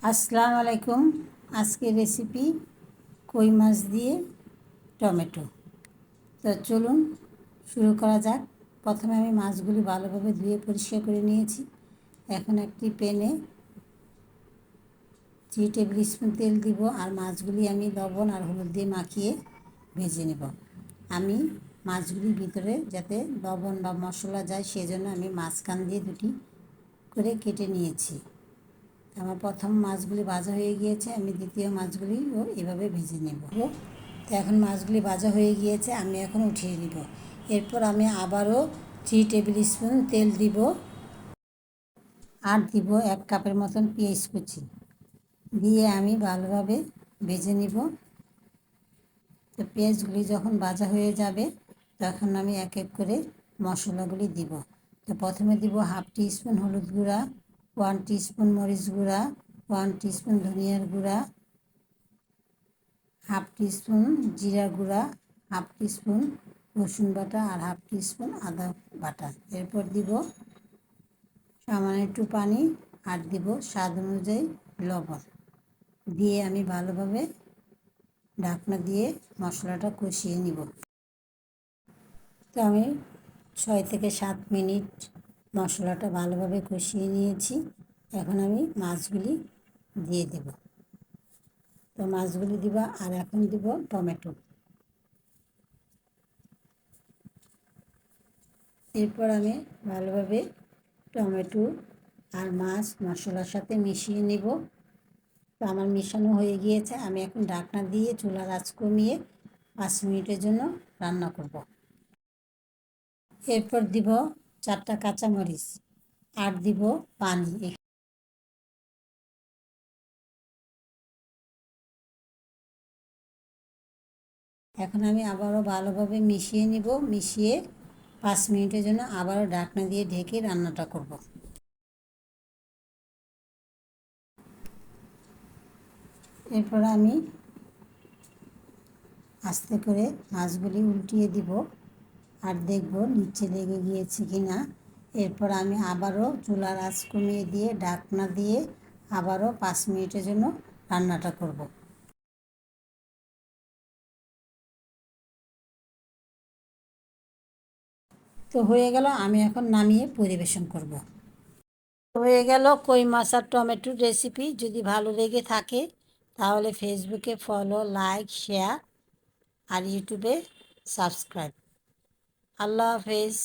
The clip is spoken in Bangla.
আসসালামু আলাইকুম। আজকের রেসিপি কই মাছ দিয়ে টমেটো। তো চলুন শুরু করা যাক। প্রথমে আমি মাছগুলি ভালোভাবে ধুয়ে পরিষ্কার করে নিয়েছি। এখন একটি প্যানে 3 টেবিল স্পুন তেল দিব আর মাছগুলি আমি লবণ আর হলুদ দিয়ে মাখিয়ে ভেজে নেব। আমি মাছগুলির ভিতরে যাতে লবণ বা মশলা যায় সেজন্য আমি মাঝখান দিয়ে দুটি করে কেটে নিয়েছি। আমার প্রথম মাছগুলি ভাজা হয়ে গিয়েছে, আমি দ্বিতীয় মাছগুলিও এভাবে ভেজে নেব। তো এখন মাছগুলি ভাজা হয়ে গিয়েছে, আমি এখন উঠিয়ে নিব। এরপর আমি আবারও 3 টেবিল স্পুন তেল দিব আর দিব 1 কাপের মতন পেঁয়াজ কুচি দিয়ে আমি ভালোভাবে ভেজে নিব। তো পেঁয়াজগুলি যখন ভাজা হয়ে যাবে তখন আমি এক এক করে মশলাগুলি দিব। তো প্রথমে দিব 1/2 টিস্পুন হলুদ গুঁড়া, 1 টিস্পুন মরিচ গুঁড়া, 1 টিস্পুন ধনিয়ার গুঁড়া, 1/2 টিস্পুন জিরা গুঁড়া, 1/2 টিস্পুন রসুন বাটা আর 1/2 টিস্পুন আদা বাটা। এরপর দিব সামান্য একটু পানি আর দিব স্বাদ অনুযায়ী লবণ দিয়ে আমি ভালোভাবে ঢাকনা দিয়ে মশলাটা কষিয়ে নিব। তো আমি 6 থেকে 7 মিনিট মশলাটা ভালোভাবে কষিয়ে নিয়েছি। এখন আমি মাছগুলি দিয়ে দেব। তো মাছগুলি দিব আর এখন দিব টমেটো। এরপর আমি ভালোভাবে টমেটো আর মাছ মশলার সাথে মিশিয়ে নেব। তো আমার মেশানো হয়ে গিয়েছে, আমি এখন ঢাকনা দিয়ে চুলার আঁচ কমিয়ে 5 মিনিটের জন্য রান্না করব। এরপর দিব 4টা কাঁচামরিচ আর দিব পানি। এখন আমি আবারও ভালোভাবে মিশিয়ে নিব। মিশিয়ে 5 মিনিটের জন্য আবারও ঢাকনা দিয়ে ঢেকে রান্নাটা করব। এরপর আমি আস্তে করে মাছগুলি উল্টিয়ে দিব আর দেখব নিচে লেগে গিয়েছে কি না। এরপর আমি আবারও চুলার আঁচ কমিয়ে দিয়ে ঢাকনা দিয়ে আবারও 5 মিনিটের জন্য রান্নাটা করব। তো হয়ে গেল, আমি এখন নামিয়ে পরিবেশন করব। হয়ে গেল কই মাছ আর টমেটোর রেসিপি। যদি ভালো লেগে থাকে তাহলে ফেসবুকে ফলো, লাইক, শেয়ার আর ইউটিউবে সাবস্ক্রাইব। আল্লাহ হাফেজ।